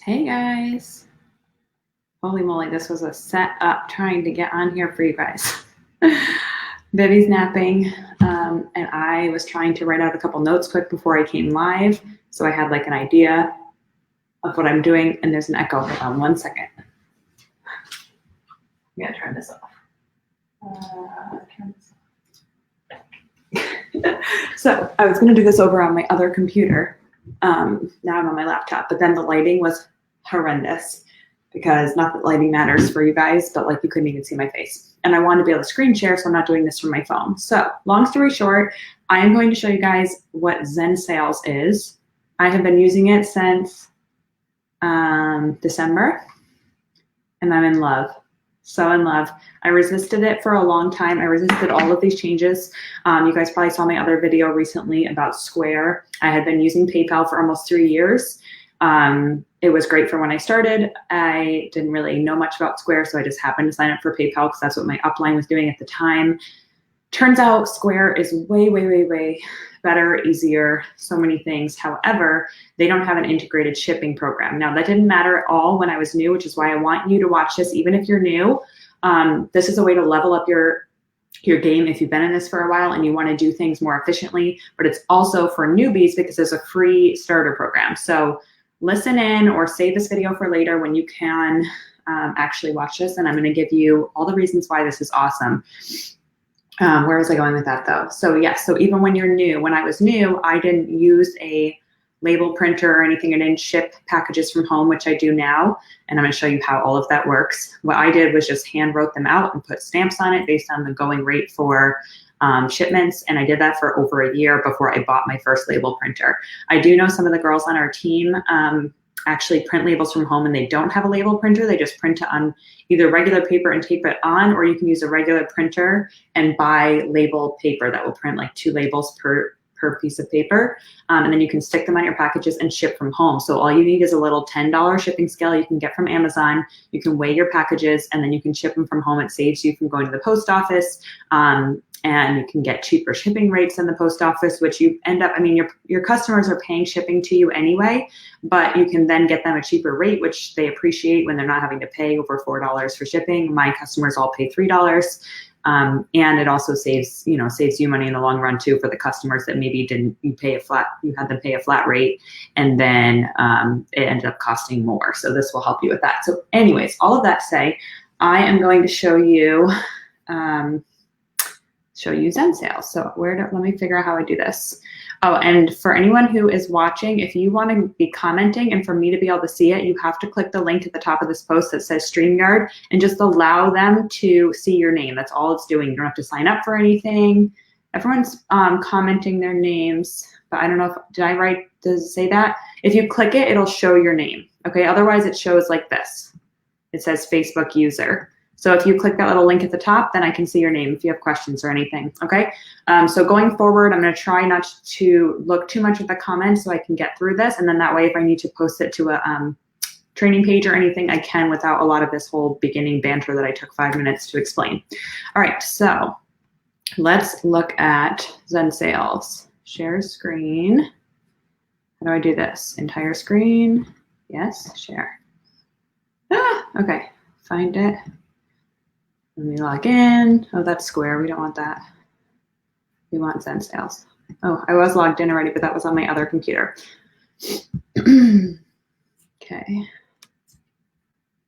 Hey guys. Holy moly, this was a setup trying to get on here for you guys. Baby's napping, and I was trying to write out a couple notes quick before I came live, so I had like an idea of what I'm doing, and there's an echo. Hold on 1 second. I'm gonna turn this off. So I was gonna do this over on my other computer. Now I'm on my laptop, but then the lighting was horrendous because not that lighting matters for you guys, but like you couldn't even see my face. And I wanted to be able to screen share, so I'm not doing this from my phone. So long story short, I am going to show you guys what ZENSALES is. I have been using it since December, and I'm in love. So in love. I resisted it for a long time. I resisted all of these changes. You guys probably saw my other video recently about Square. I had been using PayPal for almost 3 years. It was great for when I started. I didn't really know much about Square, so I just happened to sign up for PayPal because that's what my upline was doing at the time. Turns out Square is way, way, way, way better, easier, so many things. However, they don't have an integrated shipping program. Now, that didn't matter at all when I was new, which is why I want you to watch this, even if you're new. This is a way to level up your game if you've been in this for a while and you want to do things more efficiently, but it's also for newbies because there's a free starter program. So listen in or save this video for later when you can actually watch this, and I'm going to give you all the reasons why this is awesome. Where was I going with that though? So yes, so even when you're new, when I was new, I didn't use a label printer or anything. I didn't ship packages from home, which I do now. And I'm going to show you how all of that works. What I did was just hand wrote them out and put stamps on it based on the going rate for shipments. And I did that for over a year before I bought my first label printer. I do know some of the girls on our team actually print labels from home and they don't have a label printer. They just print it on either regular paper and tape it on, or you can use a regular printer and buy label paper that will print like 2 labels per piece of paper. And then you can stick them on your packages and ship from home. So all you need is a little $10 shipping scale you can get from Amazon. You can weigh your packages and then you can ship them from home. It saves you from going to the post office. And you can get cheaper shipping rates than the post office, which you end up, I mean, your customers are paying shipping to you anyway, but you can then get them a cheaper rate, which they appreciate when they're not having to pay over $4 for shipping. My customers all pay $3. And it also saves you money in the long run too for the customers that maybe you had them pay a flat rate and then it ended up costing more. So this will help you with that. So anyways, all of that to say, I am going to show you ZENSALES. So let me figure out how I do this. Oh, and for anyone who is watching, if you want to be commenting and for me to be able to see it, you have to click the link at the top of this post that says StreamYard and just allow them to see your name. That's all it's doing. You don't have to sign up for anything. Everyone's commenting their names, but I don't know does it say that? If you click it, it'll show your name. Okay, otherwise it shows like this. It says Facebook user. So if you click that little link at the top, then I can see your name if you have questions or anything, okay? So going forward, I'm gonna try not to look too much at the comments so I can get through this, and then that way if I need to post it to a training page or anything, I can without a lot of this whole beginning banter that I took 5 minutes to explain. All right, so let's look at ZENSALES. Share screen. How do I do this? Entire screen, yes, share. Okay, find it. Let me log in. Oh, that's Square. We don't want that. We want ZENSALES. Oh, I was logged in already, but that was on my other computer. Okay.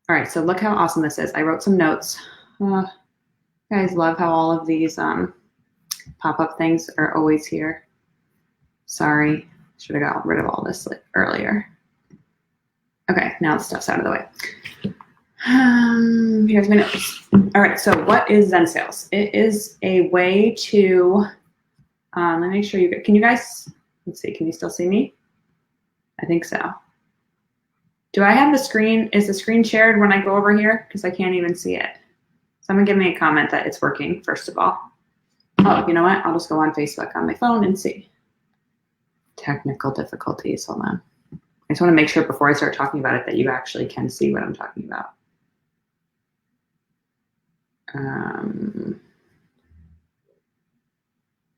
All right, so look how awesome this is. I wrote some notes. You guys love how all of these pop-up things are always here. Sorry, should have got rid of all this earlier. Okay, now the stuff's out of the way. Here's my notes. All right, so what is ZENSALES? It is a way to, let me make sure can you guys, let's see, can you still see me? I think so. Do I have the screen, is the screen shared when I go over here? Because I can't even see it. Someone give me a comment that it's working, first of all. Oh, you know what? I'll just go on Facebook on my phone and see. Technical difficulties, hold on. I just want to make sure before I start talking about it that you actually can see what I'm talking about.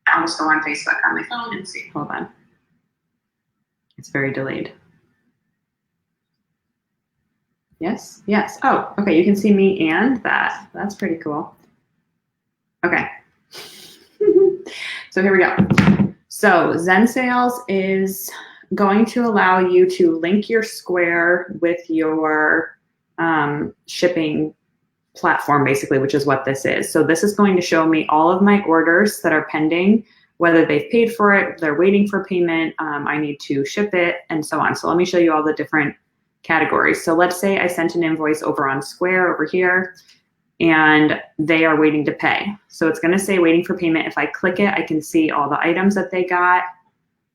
I'll just go on Facebook on my phone and see. Hold on. It's very delayed. Yes, yes. Oh, okay, you can see me and that. That's pretty cool. Okay. So here we go. So ZenSales is going to allow you to link your Square with your shipping platform, basically, which is what this is. So this is going to show me all of my orders that are pending, whether they've paid for it, they're waiting for payment, I need to ship it, and so on. So let me show you all the different categories. So let's say I sent an invoice over on Square over here, and they are waiting to pay. So it's going to say waiting for payment. If I click it, I can see all the items that they got.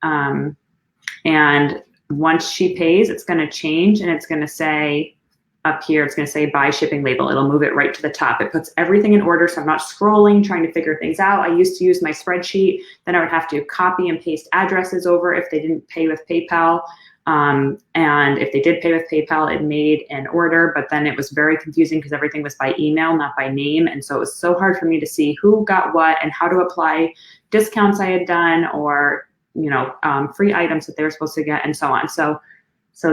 And once she pays, it's going to change, and it's going to say up here, it's going to say buy shipping label. It'll move it right to the top. It puts everything in order, so I'm not scrolling, trying to figure things out. I used to use my spreadsheet. Then I would have to copy and paste addresses over if they didn't pay with PayPal. And if they did pay with PayPal, it made an order, but then it was very confusing because everything was by email, not by name. And so it was so hard for me to see who got what and how to apply discounts I had done, or, you know, free items that they were supposed to get, and so on. So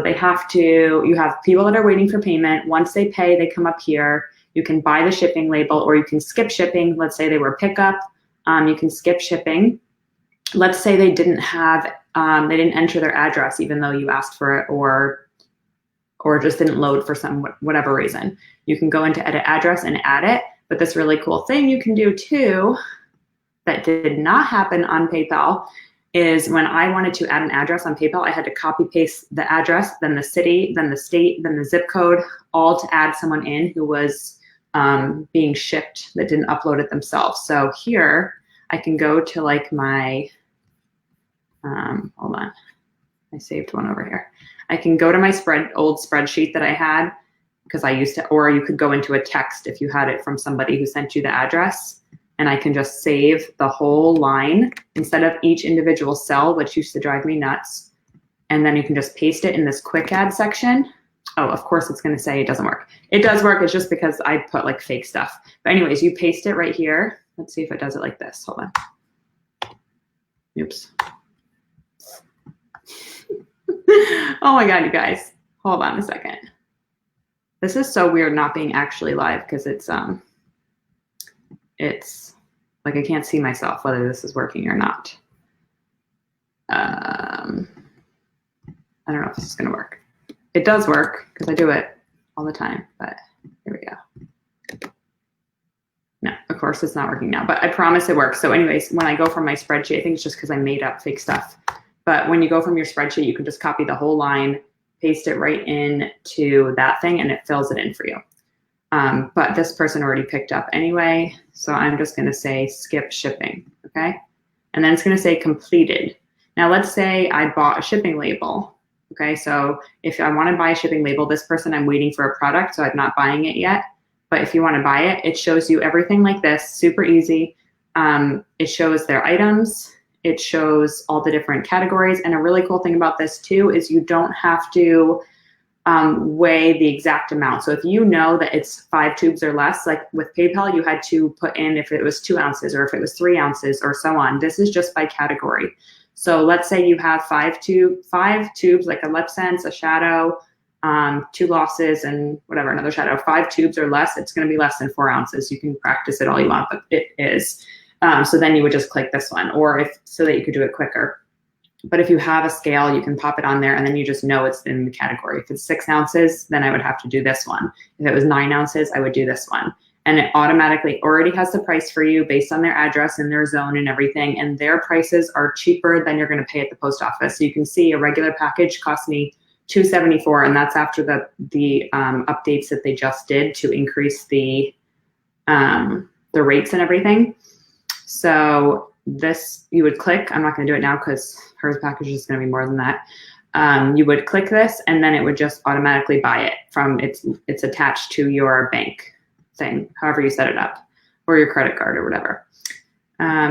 they have to, you have people that are waiting for payment. Once they pay, they come up here. You can buy the shipping label, or you can skip shipping. Let's say they were pickup. You can skip shipping. Let's say they didn't have, they didn't enter their address even though you asked for it, or just didn't load for some whatever reason. You can go into edit address and add it. But this really cool thing you can do too, that did not happen on PayPal, is when I wanted to add an address on PayPal, I had to copy paste the address, then the city, then the state, then the zip code, all to add someone in who was being shipped that didn't upload it themselves. So here I can go to like my, hold on, I saved one over here. I can go to my old spreadsheet that I had, because I used to, or you could go into a text if you had it from somebody who sent you the address. And I can just save the whole line instead of each individual cell, which used to drive me nuts. And then you can just paste it in this quick add section. Oh, of course it's going to say it doesn't work. It does work. It's just because I put like fake stuff. But anyways, you paste it right here. Let's see if it does it like this. Hold on. Oops. Oh my God, you guys. Hold on a second. This is so weird not being actually live, because it's like I can't see myself whether this is working or not. I don't know if this is going to work. It does work because I do it all the time, but here we go. No, of course it's not working now, but I promise it works. So anyways, when I go from my spreadsheet, I think it's just because I made up fake stuff. But when you go from your spreadsheet, you can just copy the whole line, paste it right into that thing, and it fills it in for you. But this person already picked up anyway, so I'm just going to say skip shipping, okay? And then it's going to say completed. Now let's say I bought a shipping label, okay? So if I want to buy a shipping label, this person, I'm waiting for a product, so I'm not buying it yet. But if you want to buy it, it shows you everything like this, super easy. It shows their items. It shows all the different categories. And a really cool thing about this too is you don't have to weigh the exact amount. So if you know that it's 5 tubes or less, like with PayPal, you had to put in if it was 2 ounces or if it was 3 ounces or so on. This is just by category. So let's say you have 5 tubes, like a LipSense, a shadow, 2 glosses, and whatever, another shadow. 5 tubes or less, it's going to be less than 4 ounces. You can practice it all you want, but it is. So then you would just click this one, or so that you could do it quicker. But if you have a scale, you can pop it on there, and then you just know it's in the category. If it's 6 ounces, then I would have to do this one. If it was 9 ounces, I would do this one. And it automatically already has the price for you based on their address and their zone and everything. And their prices are cheaper than you're going to pay at the post office. So you can see a regular package cost me $2.74, and that's after the updates that they just did to increase the rates and everything. So this, you would click, I'm not going to do it now because her package is going to be more than that. You would click this, and then it would just automatically buy it from, it's attached to your bank thing, however you set it up, or your credit card or whatever.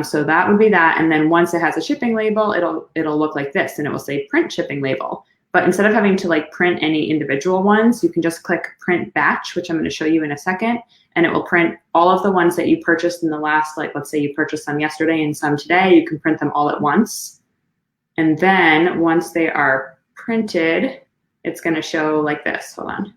So that would be that. And then once it has a shipping label, it'll look like this, and it will say print shipping label. But instead of having to like print any individual ones, you can just click print batch, which I'm going to show you in a second. And it will print all of the ones that you purchased in the last, like, let's say you purchased some yesterday and some today, you can print them all at once. And then once they are printed, it's going to show like this. Hold on.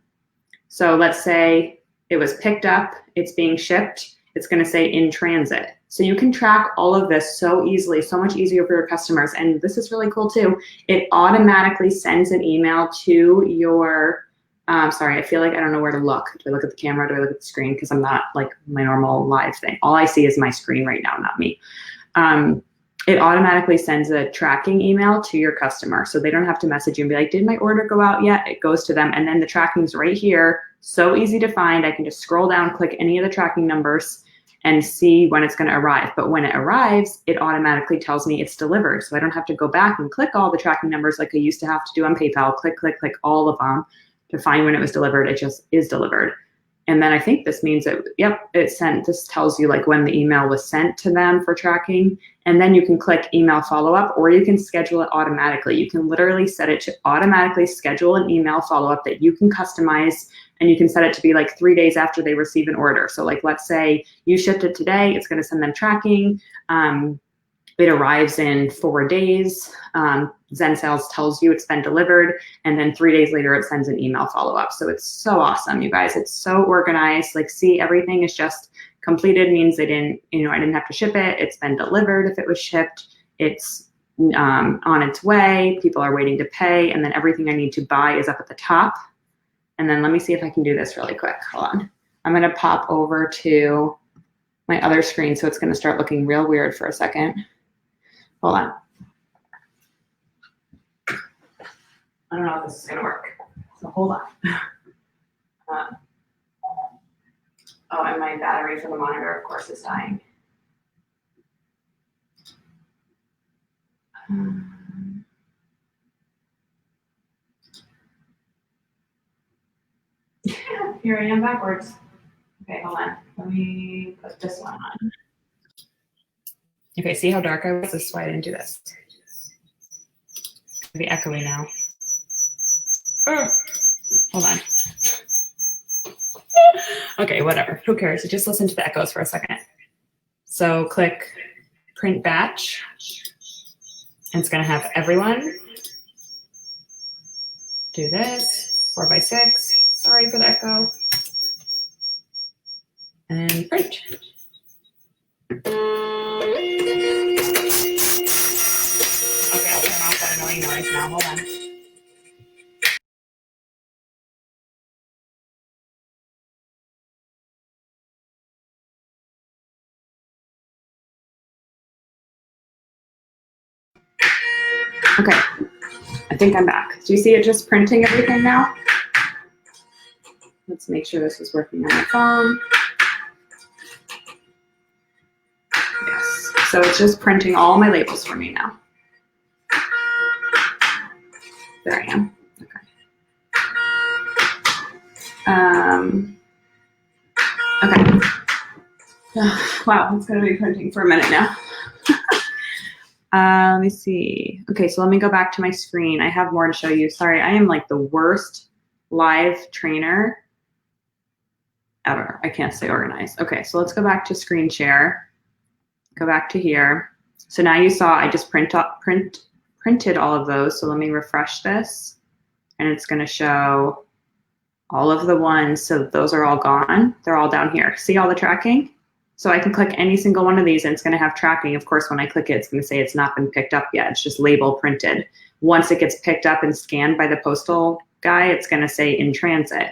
So let's say it was picked up, it's being shipped, it's going to say in transit. So you can track all of this so easily, so much easier for your customers. And this is really cool too. It automatically sends an email to your, sorry, I feel like I don't know where to look. Do I look at the camera? Do I look at the screen? Because I'm not like my normal live thing. All I see is my screen right now, not me. It automatically sends a tracking email to your customer. So they don't have to message you and be like, did my order go out yet? It goes to them. And then the tracking's right here. So easy to find. I can just scroll down, click any of the tracking numbers and see when it's going to arrive. But when it arrives, it automatically tells me it's delivered. So I don't have to go back and click all the tracking numbers like I used to have to do on PayPal, click, click, click all of them to find when it was delivered. It just is delivered. And then I think this means that, yep, it's sent. This tells you like when the email was sent to them for tracking. And then you can click email follow-up, or you can schedule it automatically. You can literally set it to automatically schedule an email follow-up that you can customize, and you can set it to be like 3 days after they receive an order. So like, let's say you shipped it today, it's going to send them tracking. It arrives in 4 days. ZenSales tells you it's been delivered, and then 3 days later it sends an email follow-up. So it's so awesome, you guys. It's so organized. Like, see, everything is just completed. Means they didn't, I didn't have to ship it. It's been delivered if it was shipped. It's on its way. People are waiting to pay, and then everything I need to buy is up at the top. And then let me see if I can do this really quick. Hold on. I'm going to pop over to my other screen, so it's going to start looking real weird for a second. Hold on. I don't know if this is going to work. So hold on. Oh, and my battery for the monitor, of course, is dying. Here I am backwards. Okay, hold on. Let me put this one on. Okay, see how dark I was? This is why I didn't do this. It'll be echoey now. Oh, hold on. Okay, whatever. Who cares? You just listen to the echoes for a second. So click print batch, and it's going to have everyone do this 4x6. Sorry for the echo. And print. Okay, I'll turn off that annoying noise now. Hold on. Okay, I think I'm back. Do you see it just printing everything now? Let's make sure this is working on my phone. Yes, so it's just printing all my labels for me now. There I am. Okay. Okay. Wow, it's going to be printing for a minute now. Let me see. Okay, so let me go back to my screen. I have more to show you. Sorry, I am like the worst live trainer ever. I can't stay organized. Okay, so let's go back to screen share. Go back to here. So now you saw I just printed all of those. So let me refresh this, and it's going to show all of the ones. So those are all gone. They're all down here. See all the tracking? So I can click any single one of these, and it's going to have tracking. Of course, when I click it, it's going to say it's not been picked up yet. It's just label printed. Once it gets picked up and scanned by the postal guy, it's going to say in transit.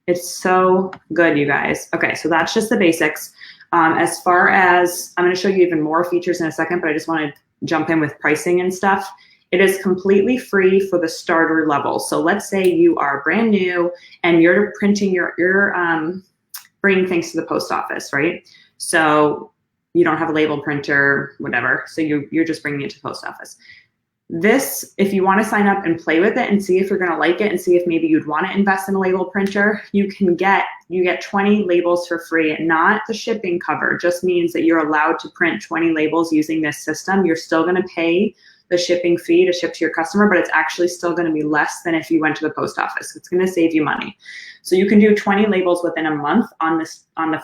It's so good, you guys. Okay, so that's just the basics. As far as, I'm going to show you even more features in a second, but I just want to jump in with pricing and stuff. It is completely free for the starter level. So let's say you are brand new and you're printing bringing things to the post office, right? So you don't have a label printer, whatever. So you're just bringing it to the post office. This, if you want to sign up and play with it and see if you're going to like it and see if maybe you'd want to invest in a label printer, you get 20 labels for free. Not the shipping cover, just means that you're allowed to print 20 labels using this system. You're still going to pay the shipping fee to ship to your customer, but it's actually still going to be less than if you went to the post office. It's going to save you money. So you can do 20 labels within a month on the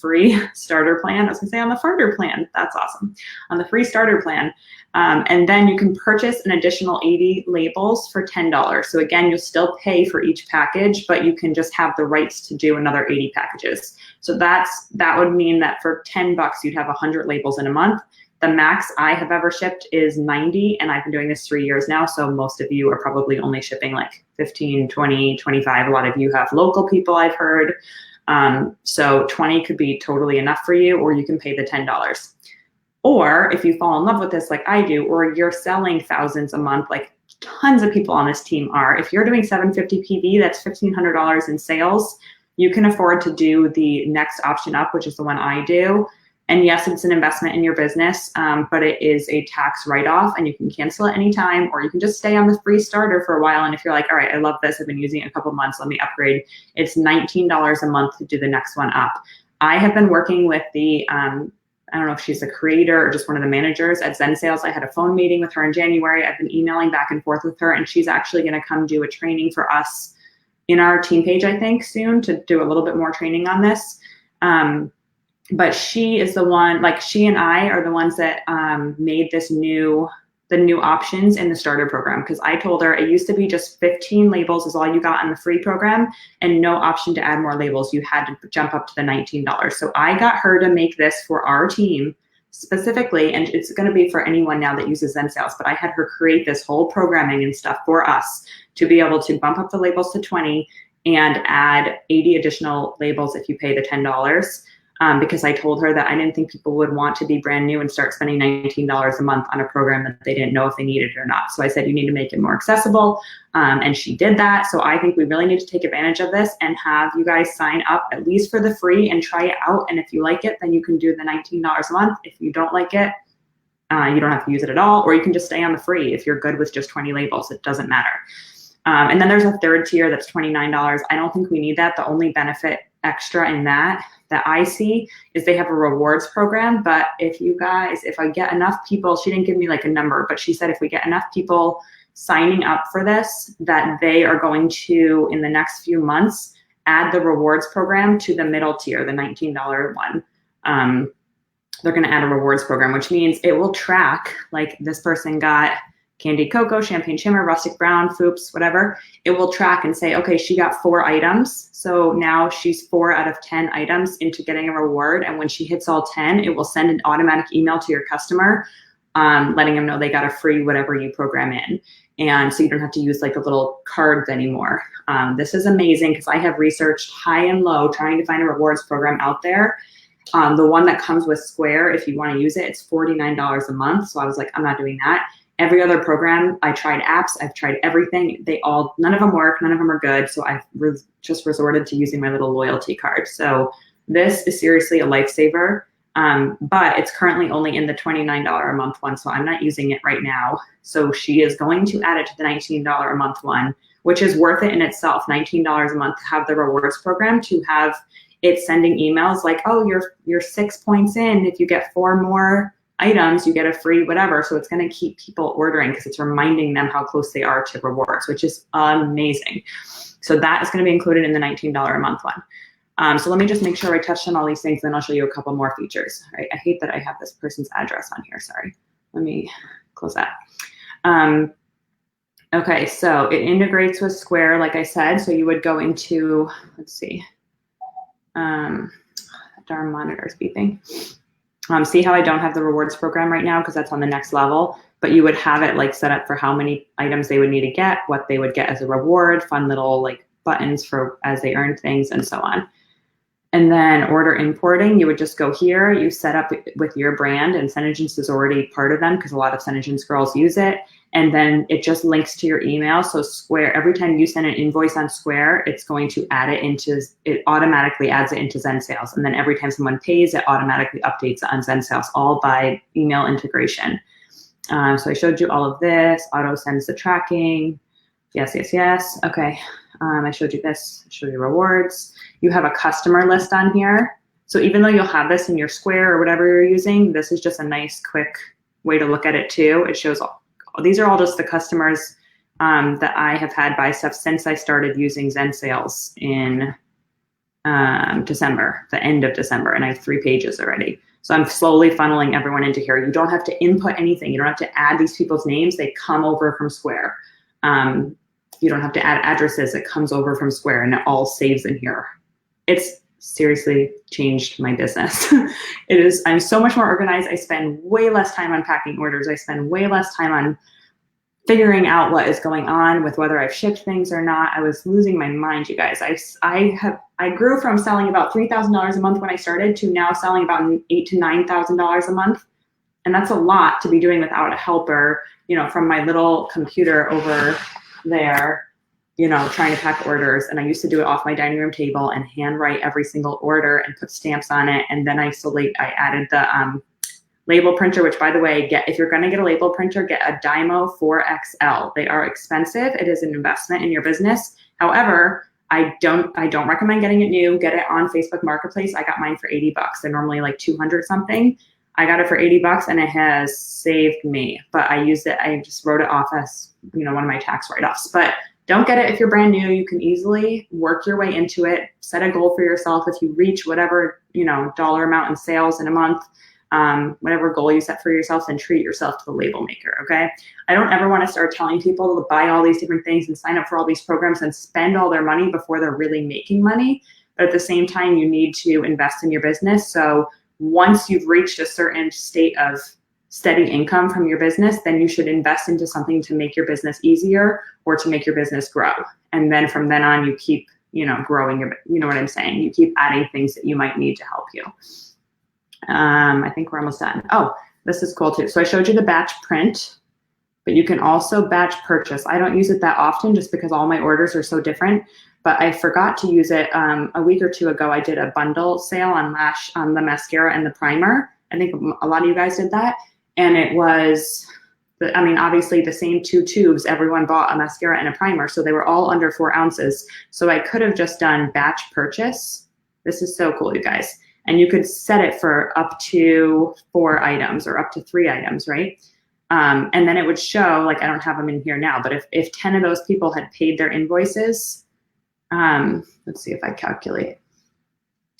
free starter plan. I was gonna say on the farter plan. That's awesome. On the free starter plan. And then you can purchase an additional 80 labels for $10. So again, you'll still pay for each package, but you can just have the rights to do another 80 packages. So that would mean that for $10, you'd have 100 labels in a month. The max I have ever shipped is 90, and I've been doing this 3 years now, so most of you are probably only shipping like 15, 20, 25. A lot of you have local people, I've heard. So 20 could be totally enough for you, or you can pay the $10. Or if you fall in love with this like I do, or you're selling thousands a month, like tons of people on this team are, if you're doing 750 PV, that's $1,500 in sales. You can afford to do the next option up, which is the one I do. And yes, it's an investment in your business, but it is a tax write-off, and you can cancel at any time, or you can just stay on the free starter for a while. And if you're like, all right, I love this, I've been using it a couple months, let me upgrade. It's $19 a month to do the next one up. I have been working with the, I don't know if she's a creator or just one of the managers at ZenSales. I had a phone meeting with her in January. I've been emailing back and forth with her, and she's actually gonna come do a training for us in our team page, I think, soon, to do a little bit more training on this. But she is the one, like she and I are the ones that made the new options in the starter program, because I told her it used to be just 15 labels is all you got on the free program and no option to add more labels. You had to jump up to the $19. So I got her to make this for our team specifically, and it's going to be for anyone now that uses ZenSales, but I had her create this whole programming and stuff for us to be able to bump up the labels to 20 and add 80 additional labels if you pay the $10. Because I told her that I didn't think people would want to be brand new and start spending $19 a month on a program that they didn't know if they needed it or not. So I said, you need to make it more accessible. And she did that. So I think we really need to take advantage of this and have you guys sign up at least for the free and try it out. And if you like it, then you can do the $19 a month. If you don't like it, you don't have to use it at all, or you can just stay on the free. If you're good with just 20 labels, it doesn't matter. And then there's a third tier that's $29. I don't think we need that. The only benefit extra in that I see is they have a rewards program. But if I get enough people, she didn't give me like a number, but she said if we get enough people signing up for this, that they are going to, in the next few months, add the rewards program to the middle tier, the $19 one. They're going to add a rewards program, which means it will track, like this person got candied cocoa, champagne shimmer, rustic brown, Foops, whatever. It will track and say, okay, she got 4 items. So now she's 4 out of 10 items into getting a reward. And when she hits all 10, it will send an automatic email to your customer, letting them know they got a free whatever you program in. And so you don't have to use like the little cards anymore. This is amazing because I have researched high and low trying to find a rewards program out there. The one that comes with Square, if you want to use it, it's $49 a month. So I was like, I'm not doing that. Every other program, I tried apps, I've tried everything. None of them work, none of them are good. So I've just resorted to using my little loyalty card. So this is seriously a lifesaver, but it's currently only in the $29 a month one. So I'm not using it right now. So she is going to add it to the $19 a month one, which is worth it in itself. $19 a month to have the rewards program, to have it sending emails like, oh, you're 6 points in. If you get 4 more items, you get a free whatever. So it's going to keep people ordering because it's reminding them how close they are to rewards, which is amazing. So that is going to be included in the $19 a month one. So let me just make sure I touched on all these things, then I'll show you a couple more features. All right, I hate that I have this person's address on here. Sorry. Let me close that. Okay, so it integrates with Square, like I said. So you would go into, let's see, darn monitor's beeping. See how I don't have the rewards program right now because that's on the next level, but you would have it like set up for how many items they would need to get, what they would get as a reward, fun little like buttons for as they earn things and so on. And then order importing, you would just go here, you set up with your brand, and SeneGence is already part of them because a lot of SeneGence girls use it. And then it just links to your email. So Square, every time you send an invoice on Square, it's going to add it into, it automatically adds it into ZenSales. And then every time someone pays, it automatically updates it on ZenSales, all by email integration. So I showed you all of this, auto sends the tracking. Yes, yes, yes. Okay. I showed you this, I showed you rewards. You have a customer list on here. So even though you'll have this in your Square or whatever you're using, this is just a nice, quick way to look at it too. It shows all, these are all just the customers that I have had buy stuff since I started using ZenSales in December, the end of December, and I have 3 pages already. So I'm slowly funneling everyone into here. You don't have to input anything. You don't have to add these people's names. They come over from Square. You don't have to add addresses. It comes over from Square and it all saves in here. It's seriously changed my business. I'm so much more organized. I spend way less time on packing orders. I spend way less time on figuring out what is going on with whether I've shipped things or not. I was losing my mind, you guys. I grew from selling about $3,000 a month when I started to now selling about $8,000 to $9,000 a month. And that's a lot to be doing without a helper, you know, from my little computer over there, you know, trying to pack orders. And I used to do it off my dining room table and handwrite every single order and put stamps on it. And then I added the label printer, which, by the way, if you're going to get a label printer, get a Dymo 4XL. They are expensive. It is an investment in your business. However, I don't recommend getting it new. Get it on Facebook Marketplace. I got mine for 80 bucks. They're normally like 200 something. I got it for 80 bucks and it has saved me, but I used it. I just wrote it off as, you know, one of my tax write-offs. But don't get it if you're brand new. You can easily work your way into it. Set a goal for yourself. If you reach whatever, you know, dollar amount in sales in a month, whatever goal you set for yourself, and treat yourself to the label maker, okay? I don't ever want to start telling people to buy all these different things and sign up for all these programs and spend all their money before they're really making money. But at the same time, you need to invest in your business. So once you've reached a certain state of steady income from your business, then you should invest into something to make your business easier or to make your business grow. And then from then on, you keep, you know, growing your, you know what I'm saying? You keep adding things that you might need to help you. I think we're almost done. Oh, this is cool too. So I showed you the batch print, but you can also batch purchase. I don't use it that often just because all my orders are so different, but I forgot to use it a week or two ago. I did a bundle sale on the mascara and the primer. I think a lot of you guys did that. And it was, I mean, obviously the same 2 tubes, everyone bought a mascara and a primer. So they were all under 4 ounces. So I could have just done batch purchase. This is so cool, you guys. And you could set it for up to 4 items or up to 3 items, right? And then it would show, like, I don't have them in here now, but if 10 of those people had paid their invoices, let's see if I calculate.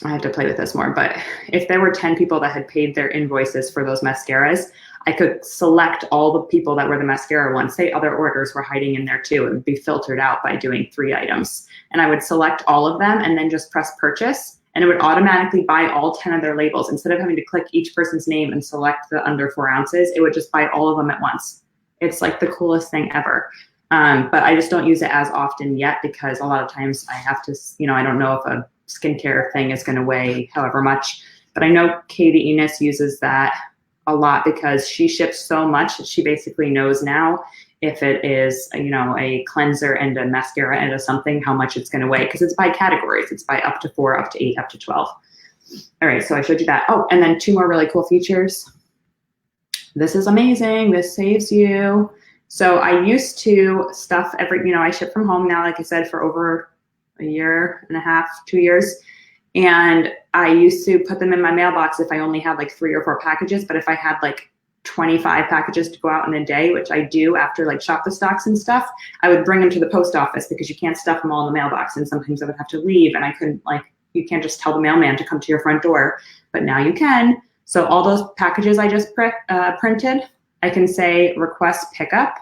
I have to play with this more, but if there were 10 people that had paid their invoices for those mascaras, I could select all the people that were the mascara ones. Say other orders were hiding in there too. It would be filtered out by doing 3 items. And I would select all of them and then just press purchase. And it would automatically buy all 10 of their labels. Instead of having to click each person's name and select the under 4 ounces, it would just buy all of them at once. It's like the coolest thing ever. But I just don't use it as often yet because a lot of times I have to, you know, I don't know if a skincare thing is going to weigh however much. But I know Katie Enos uses that a lot because she ships so much that she basically knows now if it is, you know, a cleanser and a mascara and a something, how much it's going to weigh, because it's by categories. It's by up to 4, up to 8, up to 12. All right, so I showed you that. Oh, and then 2 more really cool features. This is amazing. This saves you. So I used to stuff I ship from home now, like I said, for over a year and a half, 2 years. And I used to put them in my mailbox if I only had like 3 or 4 packages. But if I had like 25 packages to go out in a day, which I do after like shop the stocks and stuff, I would bring them to the post office because you can't stuff them all in the mailbox. And sometimes I would have to leave and I couldn't, like, you can't just tell the mailman to come to your front door, but now you can. So all those packages I just printed, I can say request pickup.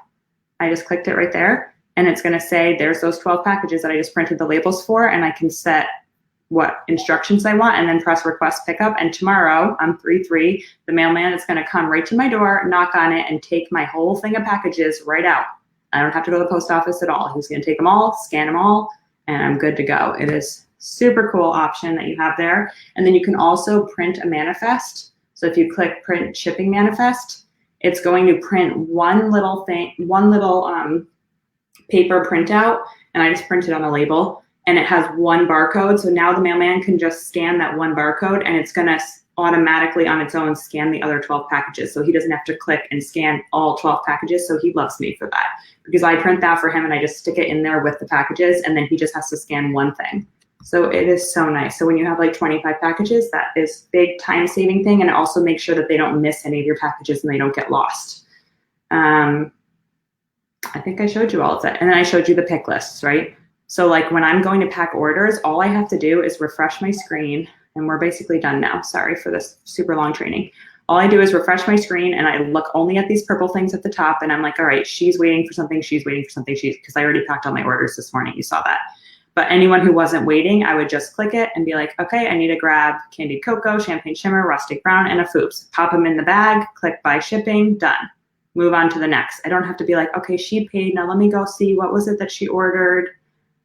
I just clicked it right there and it's going to say there's those 12 packages that I just printed the labels for, and I can set what instructions I want and then press request pickup. And tomorrow on 3/3, the mailman is going to come right to my door, knock on it, and take my whole thing of packages right out. I don't have to go to the post office at all. He's going to take them all, scan them all, and I'm good to go. It is super cool option that you have there. And then you can also print a manifest. So if you click print shipping manifest, it's going to print one little paper printout, and I just printed on a label. And it has 1 barcode. So now the mailman can just scan that 1 barcode and it's going to automatically on its own scan the other 12 packages. So he doesn't have to click and scan all 12 packages. So he loves me for that because I print that for him and I just stick it in there with the packages and then he just has to scan 1 thing. So it is so nice. So when you have like 25 packages, that is big time saving thing. And it also makes sure that they don't miss any of your packages and they don't get lost. I think I showed you all of that. And then I showed you the pick lists, right? So like when I'm going to pack orders, all I have to do is refresh my screen, and we're basically done now. Sorry for this super long training. All I do is refresh my screen and I look only at these purple things at the top, and I'm like, all right, she's waiting for something, she's waiting for something, because I already packed all my orders this morning, you saw that. But anyone who wasn't waiting, I would just click it and be like, okay, I need to grab candied cocoa, champagne shimmer, rustic brown, and a Fuchs. Pop them in the bag, click buy shipping, done. Move on to the next. I don't have to be like, okay, she paid, now let me go see what was it that she ordered,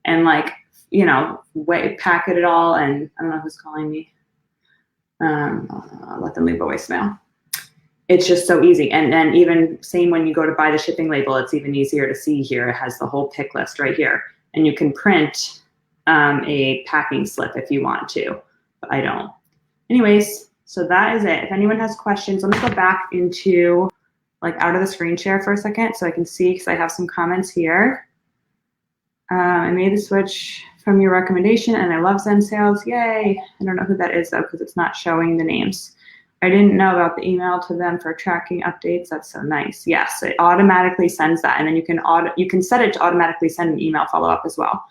and like, you know, packet it all. And I don't know who's calling me. I'll let them leave a voicemail. It's just so easy. And then even same when you go to buy the shipping label, it's even easier to see here. It has the whole pick list right here. And you can print a packing slip if you want to, but I don't. Anyways, so that is it. If anyone has questions, let me go back into like out of the screen share for a second so I can see, because I have some comments here. I made the switch from your recommendation and I love ZENSALES, yay. I don't know who that is though, because it's not showing the names. I didn't know about the email to them for tracking updates. That's so nice. Yes, it automatically sends that, and then you can set it to automatically send an email follow-up as well.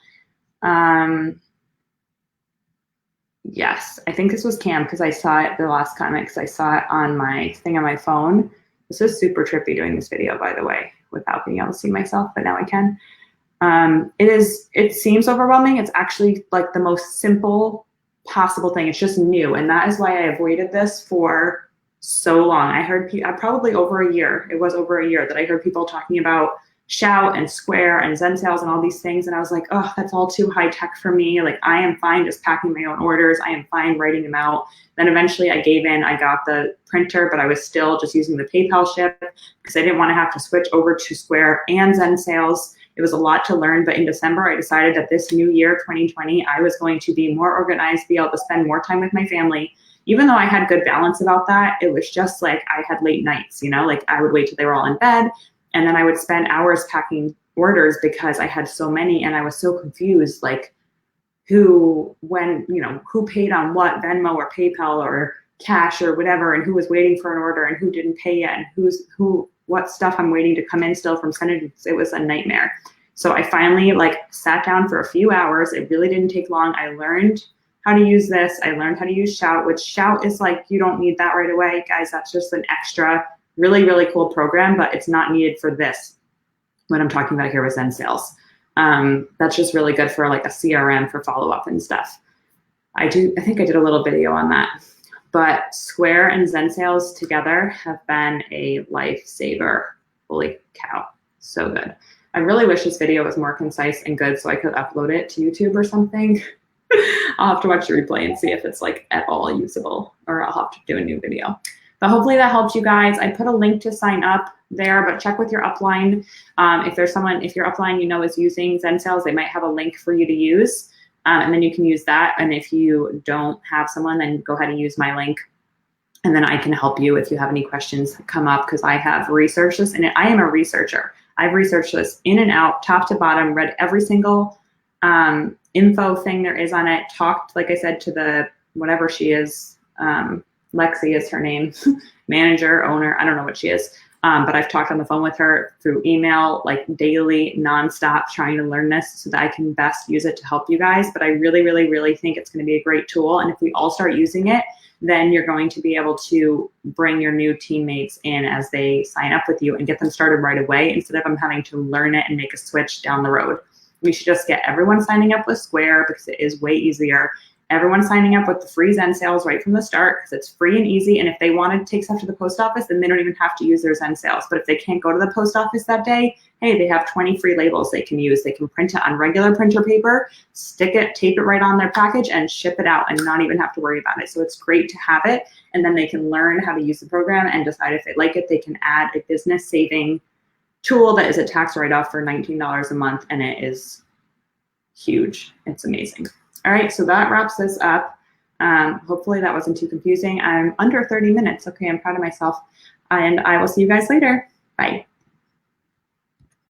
Yes, I think this was Cam, because I saw it, the last comment, because I saw it on my thing on my phone. This is super trippy doing this video, by the way, without being able to see myself, but now I can. It seems overwhelming. It's actually like the most simple possible thing. It's just new, and that is why I avoided this for so long. I heard probably over a year. It was over a year that I heard people talking about Shout and Square and ZENSALES and all these things, and I was like, oh, that's all too high tech for me. Like, I am fine just packing my own orders. I am fine writing them out. Then eventually I gave in. I got the printer, but I was still just using the PayPal ship because I didn't want to have to switch over to Square and ZENSALES. It was a lot to learn, but in December, I decided that this new year, 2020, I was going to be more organized, be able to spend more time with my family. Even though I had good balance about that, it was just like I had late nights, you know, like I would wait till they were all in bed, and then I would spend hours packing orders because I had so many and I was so confused, like who, when, you know, who paid on what, Venmo or PayPal or cash or whatever, and who was waiting for an order and who didn't pay yet, and what stuff I'm waiting to come in still from SeneGence. It was a nightmare. So I finally like sat down for a few hours. It really didn't take long. I learned how to use this. I learned how to use Shout, which Shout is like, you don't need that right away, guys. That's just an extra really, really cool program, but it's not needed for this. What I'm talking about here with ZENSALES. That's just really good for like a CRM for follow-up and stuff. I think I did a little video on that. But Square and ZENSALES together have been a lifesaver. Holy cow, so good. I really wish this video was more concise and good so I could upload it to YouTube or something. I'll have to watch the replay and see if it's like at all usable, or I'll have to do a new video. But hopefully that helps you guys. I put a link to sign up there, but check with your upline. If your upline you know is using ZENSALES, they might have a link for you to use. And then you can use that. And if you don't have someone, then go ahead and use my link. And then I can help you if you have any questions that come up, because I have researched this, and I am a researcher. I've researched this in and out, top to bottom, read every single info thing there is on it, talked, like I said, to the, whatever she is, Lexi is her name, manager, owner, I don't know what she is. But I've talked on the phone with her through email, like daily, nonstop, trying to learn this so that I can best use it to help you guys. But I really, really, really think it's going to be a great tool. And if we all start using it, then you're going to be able to bring your new teammates in as they sign up with you and get them started right away, instead of them having to learn it and make a switch down the road. We should just get everyone signing up with Square because it is way easier. Everyone signing up with the free ZENSALES right from the start because it's free and easy. And if they want to take stuff to the post office, then they don't even have to use their ZENSALES. But if they can't go to the post office that day, hey, they have 20 free labels they can use. They can print it on regular printer paper, stick it, tape it right on their package, and ship it out and not even have to worry about it. So it's great to have it. And then they can learn how to use the program and decide if they like it. They can add a business saving tool that is a tax write-off for $19 a month, and it is huge. It's amazing. All right, so that wraps this up. Hopefully that wasn't too confusing. I'm under 30 minutes. Okay, I'm proud of myself. And I will see you guys later. Bye.